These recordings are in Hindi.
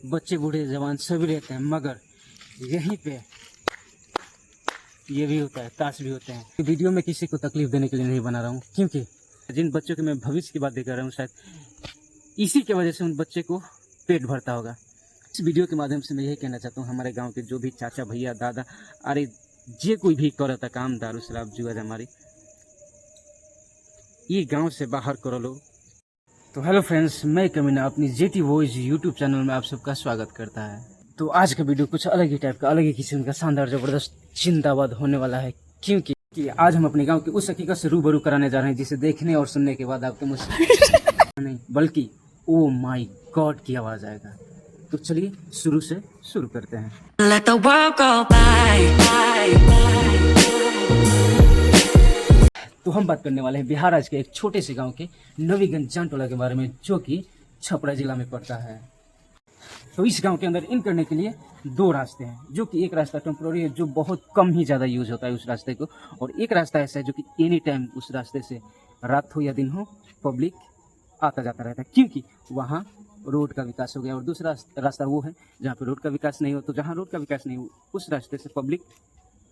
बच्चे बूढ़े जवान सभी रहते हैं, मगर यहीं पे ये भी होता है, ताश भी होते हैं। वीडियो में किसी को तकलीफ देने के लिए नहीं बना रहा हूँ, क्योंकि जिन बच्चों के मैं भविष्य की बात देख रहा हूँ, शायद इसी के वजह से उन बच्चे को पेट भरता होगा। इस वीडियो के माध्यम से मैं यही कहना चाहता हूँ, हमारे गांव के जो भी चाचा भैया दादा, अरे जे कोई भी करता काम, दारू शराब जुआ हमारी, ये गांव से बाहर करो लो। तो हेलो फ्रेंड्स, मैं कमीना अपनी जेटी वॉइस यूट्यूब चैनल में आप सबका स्वागत करता है। तो आज का वीडियो कुछ अलग ही टाइप का, अलग ही किस्म का शानदार जबरदस्त जिंदाबाद होने वाला है, क्योंकि आज हम अपने गांव की उस हकीकत से रूबरू कराने जा रहे हैं जिसे देखने और सुनने के बाद आपके मुझ नहीं बल्कि ओ माई गॉड की आवाज आएगा। तो चलिए शुरू से शुरू करते हैं। Let the world go by, by, by. तो हम बात करने वाले हैं बिहार राज्य के एक छोटे से गांव के नवीगंज जानटोला के बारे में, जो कि छपरा जिला में पड़ता है। तो इस गांव के अंदर इन करने के लिए दो रास्ते हैं, जो कि एक रास्ता टेम्पोररी है, जो बहुत कम ही ज़्यादा यूज होता है उस रास्ते को, और एक रास्ता ऐसा है जो कि एनी टाइम उस रास्ते से रात हो या दिन हो पब्लिक आता जाता रहता है, क्योंकि वहाँ रोड का विकास हो गया। और दूसरा रास्ता वो है जहाँ पे रोड का विकास नहीं हो। तो जहाँ रोड का विकास नहीं हो उस रास्ते से पब्लिक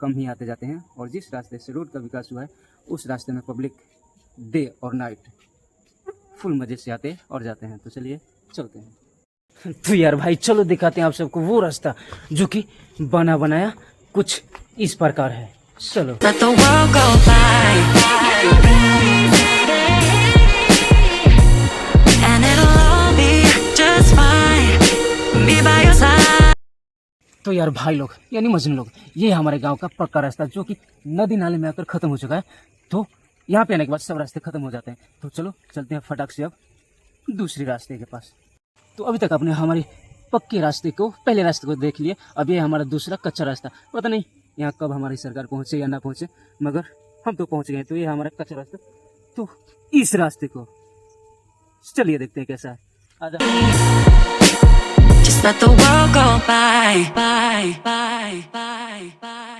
कम ही आते जाते हैं, और जिस रास्ते से रोड का विकास हुआ है उस रास्ते में पब्लिक डे और नाइट फुल मजे से आते और जाते हैं। तो चलिए चलते हैं। तो यार भाई चलो दिखाते हैं आप सबको वो रास्ता जो कि बना बनाया कुछ इस प्रकार है। चलो। तो यार भाई लोग यानी मजनू लोग, ये हमारे गांव का पक्का रास्ता जो कि नदी नाले में आकर खत्म हो चुका है। तो यहाँ पे आने के बाद सब रास्ते खत्म हो जाते हैं। तो चलो चलते हैं फटाक से अब दूसरी रास्ते के पास। तो अभी तक आपने हमारे पक्के रास्ते को, पहले रास्ते को देख लिया। अब ये हमारा दूसरा कच्चा रास्ता, पता नहीं यहाँ कब हमारी सरकार पहुँचे या ना पहुँचे, मगर हम तो पहुँच गए। तो ये हमारा कच्चा रास्ता। तो इस रास्ते को चलिए देखते हैं कैसा है। Just let the world go by, by, by, by, by,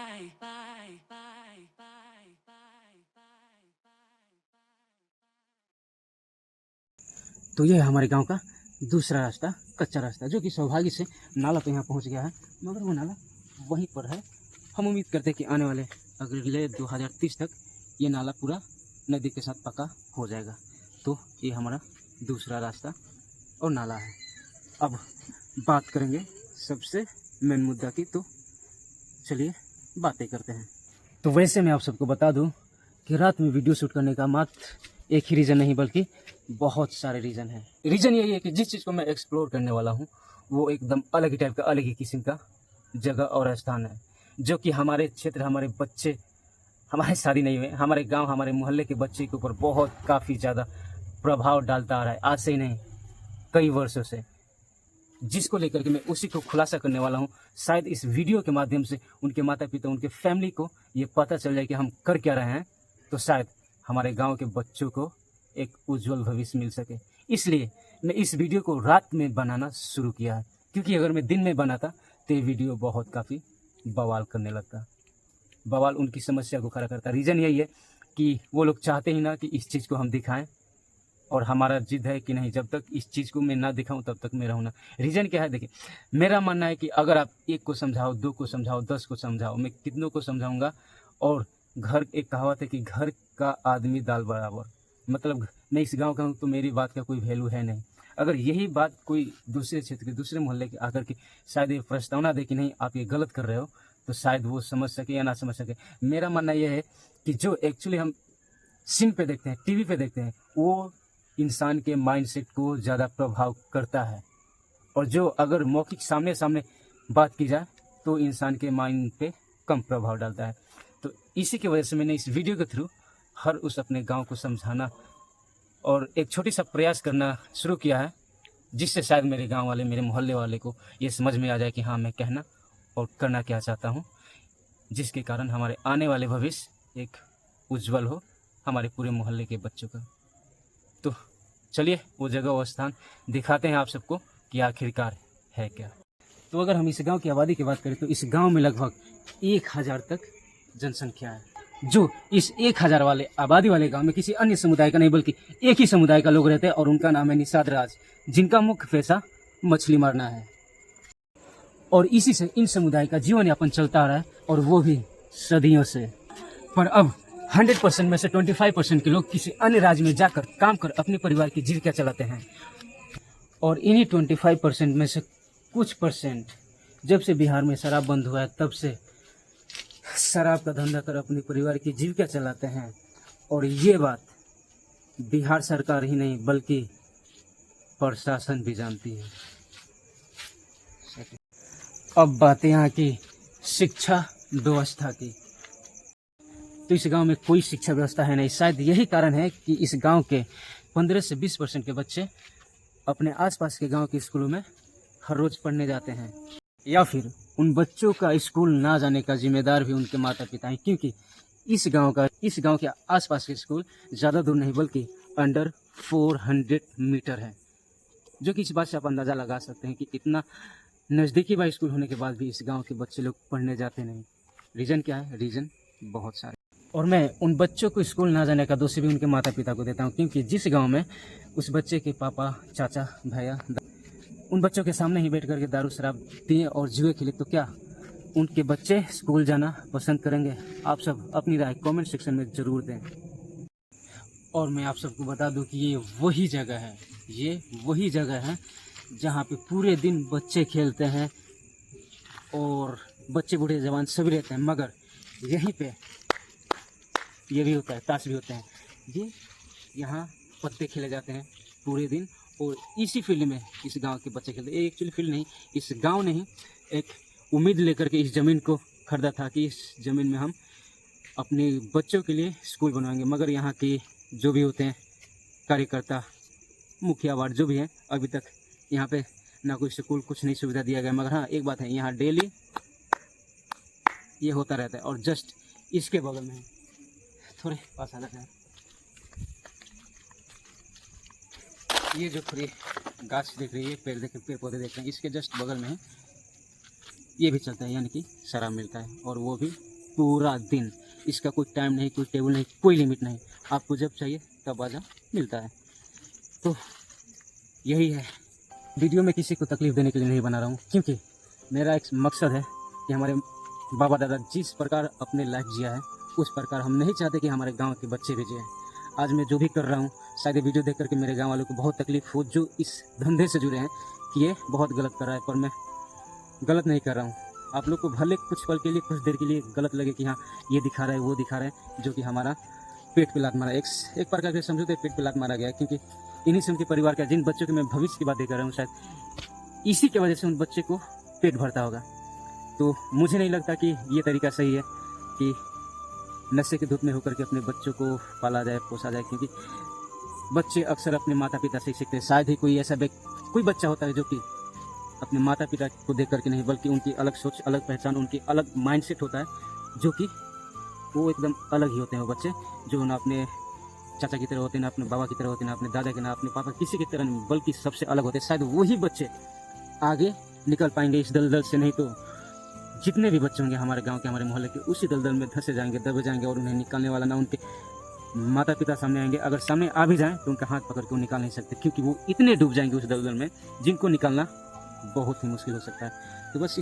by, by, by, by. तो ये है हमारे गांव का दूसरा रास्ता, कच्चा रास्ता, जो कि सौभाग्य से नाला तो यहाँ पहुँच गया है, मगर वो नाला वहीं पर है। हम उम्मीद करते हैं कि आने वाले अगले 2030 तक ये नाला पूरा नदी के साथ पक्का हो जाएगा। तो ये हमारा दूसरा रास्ता और नाला है। अब बात करेंगे सबसे मेन मुद्दा की, तो चलिए बातें करते हैं। तो वैसे मैं आप सबको बता दूं कि रात में वीडियो शूट करने का मात्र एक ही रीज़न नहीं बल्कि बहुत सारे रीज़न हैं। रीज़न यही है कि जिस चीज़ को मैं एक्सप्लोर करने वाला हूं वो एकदम अलग ही टाइप का, अलग ही किस्म का जगह और स्थान है, जो कि हमारे क्षेत्र, हमारे बच्चे, हमारे शादी नहीं हुए, हमारे गाँव, हमारे मोहल्ले के बच्चे के ऊपर बहुत काफ़ी ज़्यादा प्रभाव डालता आ रहा है, आज से ही नहीं कई वर्षों से, जिसको लेकर के मैं उसी को खुलासा करने वाला हूँ। शायद इस वीडियो के माध्यम से उनके माता पिता, उनके फैमिली को ये पता चल जाए कि हम कर क्या रहे हैं, तो शायद हमारे गांव के बच्चों को एक उज्जवल भविष्य मिल सके। इसलिए मैं इस वीडियो को रात में बनाना शुरू किया है, क्योंकि अगर मैं दिन में बनाता तो ये वीडियो बहुत काफ़ी बवाल करने लगता। बवाल उनकी समस्या को खड़ा करता। रीज़न यही है कि वो लोग चाहते ही ना कि इस चीज़ को हम दिखाएँ, और हमारा जिद है कि नहीं, जब तक इस चीज़ को मैं ना दिखाऊं तब तक मैं रहूँ ना। रीज़न क्या है, देखिए मेरा मानना है कि अगर आप एक को समझाओ, दो को समझाओ, 10 को समझाओ, मैं कितनों को समझाऊंगा। और घर, एक कहावत है कि घर का आदमी दाल बराबर, मतलब मैं इस गांव का हूँ तो मेरी बात का कोई वैल्यू है नहीं। अगर यही बात कोई दूसरे क्षेत्र के, दूसरे मोहल्ले के आकर के शायद ये प्रस्तावना दे कि नहीं आप ये गलत कर रहे हो, तो शायद वो समझ सके या ना समझ सके। मेरा मानना यह है कि जो एक्चुअली हम सीन पे देखते हैं, टीवी पे देखते हैं, वो इंसान के माइंडसेट को ज़्यादा प्रभाव करता है, और जो अगर मौखिक सामने सामने बात की जाए तो इंसान के माइंड पे कम प्रभाव डालता है। तो इसी की वजह से मैंने इस वीडियो के थ्रू हर उस अपने गांव को समझाना और एक छोटी सा प्रयास करना शुरू किया है, जिससे शायद मेरे गांव वाले, मेरे मोहल्ले वाले को ये समझ में आ जाए कि हाँ मैं कहना और करना क्या चाहता हूँ, जिसके कारण हमारे आने वाले भविष्य एक उज्जवल हो, हमारे पूरे मोहल्ले के बच्चों का। तो चलिए वो जगह, वो स्थान दिखाते हैं आप सबको कि आखिरकार है क्या। तो अगर हम इस गांव की आबादी की बात करें तो इस गांव में लगभग 1000 तक जनसंख्या है, जो इस 1000 वाले आबादी वाले गांव में किसी अन्य समुदाय का नहीं बल्कि एक ही समुदाय का लोग रहते हैं, और उनका नाम है निषाद राज, जिनका मुख्य पेशा मछली मारना है। और इसी से इन समुदाय का जीवन यापन चलता रहा है, और वो भी सदियों से। पर अब 100% में से 25% के लोग किसी अन्य राज्य में जाकर काम कर अपने परिवार की जीविका चलाते हैं। और इन्हीं 25% में से कुछ परसेंट जब से बिहार में शराब बंद हुआ है तब से शराब का धंधा कर अपने परिवार की जीविका चलाते हैं। और ये बात बिहार सरकार ही नहीं बल्कि प्रशासन भी जानती है। अब बात यहाँ की शिक्षा व्यवस्था की। तो इस गांव में कोई शिक्षा व्यवस्था है नहीं। शायद यही कारण है कि इस गांव के 15 से 20% के बच्चे अपने आसपास के गांव के स्कूलों में हर रोज पढ़ने जाते हैं, या फिर उन बच्चों का स्कूल ना जाने का जिम्मेदार भी उनके माता पिता हैं, क्योंकि इस गांव के आसपास के स्कूल ज़्यादा दूर नहीं बल्कि अंडर 400 मीटर है। जो कि इस बात से आप अंदाज़ा लगा सकते हैं कि इतना नज़दीकी बा स्कूल होने के बाद भी इस गांव के बच्चे लोग पढ़ने जाते नहीं। रीज़न क्या है? रीज़न बहुत सारे। और मैं उन बच्चों को स्कूल ना जाने का दोष भी उनके माता पिता को देता हूँ, क्योंकि जिस गांव में उस बच्चे के पापा, चाचा, भैया उन बच्चों के सामने ही बैठ करके दारू शराब पिए और जुए खेले, तो क्या उनके बच्चे स्कूल जाना पसंद करेंगे? आप सब अपनी राय कमेंट सेक्शन में ज़रूर दें। और मैं आप सबको बता दूं कि ये वही जगह है जहाँ पे पूरे दिन बच्चे खेलते हैं और बच्चे बूढ़े जवान सभी रहते हैं, मगर यहीं पे ये भी होता है, ताश भी होते हैं। ये यहाँ पत्ते खेले जाते हैं पूरे दिन, और इसी फील्ड में इस गांव के बच्चे खेलते हैं। ये एक्चुअली फील्ड नहीं, इस गांव ने ही एक उम्मीद लेकर के इस ज़मीन को खरीदा था कि इस ज़मीन में हम अपने बच्चों के लिए स्कूल बनवाएंगे। मगर यहाँ के जो भी होते हैं कार्यकर्ता, मुखिया वार्ड जो भी हैं, अभी तक यहाँ पे ना कोई स्कूल, कुछ नहीं सुविधा दिया गया। मगर हाँ, एक बात है, यहाँ डेली ये होता रहता है। और जस्ट इसके बगल में थोड़े पास आ जाते हैं, ये जो थोड़ी गाछ दिख रही है, पेड़ पौधे देख रहे हैं, इसके जस्ट बगल में है, ये भी चलता है, यानी कि शराब मिलता है, और वो भी पूरा दिन। इसका कोई टाइम नहीं, कोई टेबल नहीं, कोई लिमिट नहीं, आपको जब चाहिए तब आ जाओ, मिलता है। तो यही है, वीडियो में किसी को तकलीफ़ देने के लिए नहीं बना रहा हूँ, क्योंकि मेरा एक मकसद है कि हमारे बाबा दादा जिस प्रकार अपने लाइफ जिया है उस प्रकार हम नहीं चाहते कि हमारे गांव के बच्चे भी जिए। आज मैं जो भी कर रहा हूँ, शायद वीडियो देख करके मेरे गांव वालों को बहुत तकलीफ हो, जो इस धंधे से जुड़े हैं, कि ये बहुत गलत कर रहा है, पर मैं गलत नहीं कर रहा हूँ। आप लोग को भले कुछ पल के लिए, कुछ देर के लिए गलत लगे कि हाँ ये दिखा रहा है, वो दिखा रहा है, जो कि हमारा पेट पे लात मारा, एक प्रकार से समझो तो पेट पे लात मारा गया है। क्योंकि इन्हीं से उनके परिवार का, जिन बच्चों के मैं भविष्य की बात कर रहा हूँ, शायद इसी की वजह से उन बच्चे को पेट भरता होगा। तो मुझे नहीं लगता कि ये तरीका सही है कि नशे के धूप में होकर के अपने बच्चों को पाला जाए, पोसा जाए, क्योंकि बच्चे अक्सर अपने माता पिता से सीखते हैं। शायद ही कोई ऐसा कोई बच्चा होता है जो कि अपने माता पिता को देख करके नहीं, बल्कि उनकी अलग सोच, अलग पहचान, उनकी अलग माइंडसेट होता है, जो कि वो एकदम अलग ही होते हैं। वो बच्चे जो ना अपने चाचा की तरह होते हैं, ना अपने बाबा की तरह होते हैं, ना अपने दादा के, ना अपने पापा, किसी की तरह नहीं, बल्कि सबसे अलग होते हैं। शायद वही बच्चे आगे निकल पाएंगे इस दलदल से, नहीं तो जितने भी बच्चे होंगे हमारे गांव के, हमारे मोहल्ले के, उसी दलदल में धंसे जाएंगे, दबे जाएंगे, और उन्हें निकालने वाला ना उनके माता पिता सामने आएंगे। अगर सामने आ भी जाएं तो उनका हाथ पकड़ के वो निकाल नहीं सकते, क्योंकि वो इतने डूब जाएंगे उस दलदल में, जिनको निकालना बहुत ही मुश्किल हो सकता है। तो बस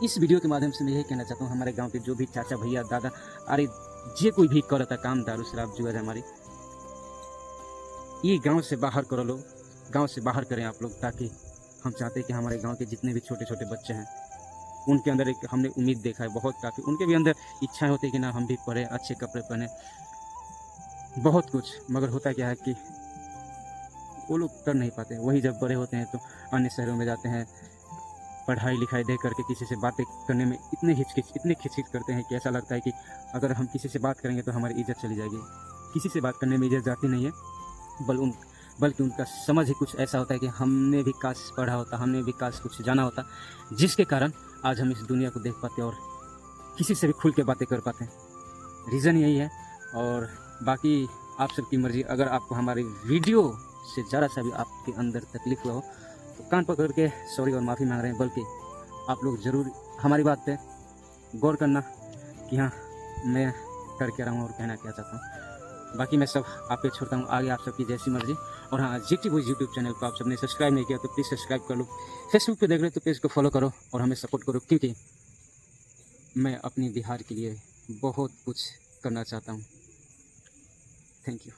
इस वीडियो के माध्यम से मैं यही कहना चाहता हूँ, हमारे गाँव के जो भी चाचा, भैया, दादा, अरे जे कोई भी करता काम, दारू शराब जुआ हमारी, ये गांव से बाहर करो लोग, गांव से बाहर करें आप लोग, ताकि हम चाहते हैं कि हमारे गांव के जितने भी छोटे छोटे बच्चे हैं, उनके अंदर एक हमने उम्मीद देखा है बहुत, काफ़ी उनके भी अंदर इच्छाएं होती है कि ना हम भी पढ़े, अच्छे कपड़े पहने, बहुत कुछ। मगर होता क्या है कि वो लोग कर नहीं पाते। वही जब बड़े होते हैं तो अन्य शहरों में जाते हैं, पढ़ाई लिखाई देख करके किसी से बातें करने में इतने खिचखिच करते हैं कि ऐसा लगता है कि अगर हम किसी से बात करेंगे तो हमारी इज्जत चली जाएगी। किसी से बात करने में इज्जत जाती नहीं है, बल्कि उनका समझ ही कुछ ऐसा होता है कि हमने भी काश पढ़ा होता, हमने भी काश कुछ जाना होता, जिसके कारण आज हम इस दुनिया को देख पाते और किसी से भी खुल के बातें कर पाते हैं। रीज़न यही है। और बाकी आप सबकी मर्ज़ी। अगर आपको हमारी वीडियो से ज़रा सा भी आपके अंदर तकलीफ हुआ हो तो कान पकड़ के सॉरी और माफ़ी मांग रहे हैं, बल्कि आप लोग ज़रूर हमारी बात पे गौर करना कि हाँ मैं कर क्या रहा हूँ और कहना क्या चाहता हूँ। बाकी मैं सब आप पे छोड़ता हूँ, आगे आप सबकी जैसी मर्जी। और हाँ, GT बॉयज यूट्यूब चैनल को आप सबने सब्सक्राइब नहीं किया तो प्लीज़ सब्सक्राइब कर लो। फेसबुक पे देख रहे हो तो पेज को फॉलो करो और हमें सपोर्ट करो, क्योंकि मैं अपनी बिहार के लिए बहुत कुछ करना चाहता हूँ। Thank you.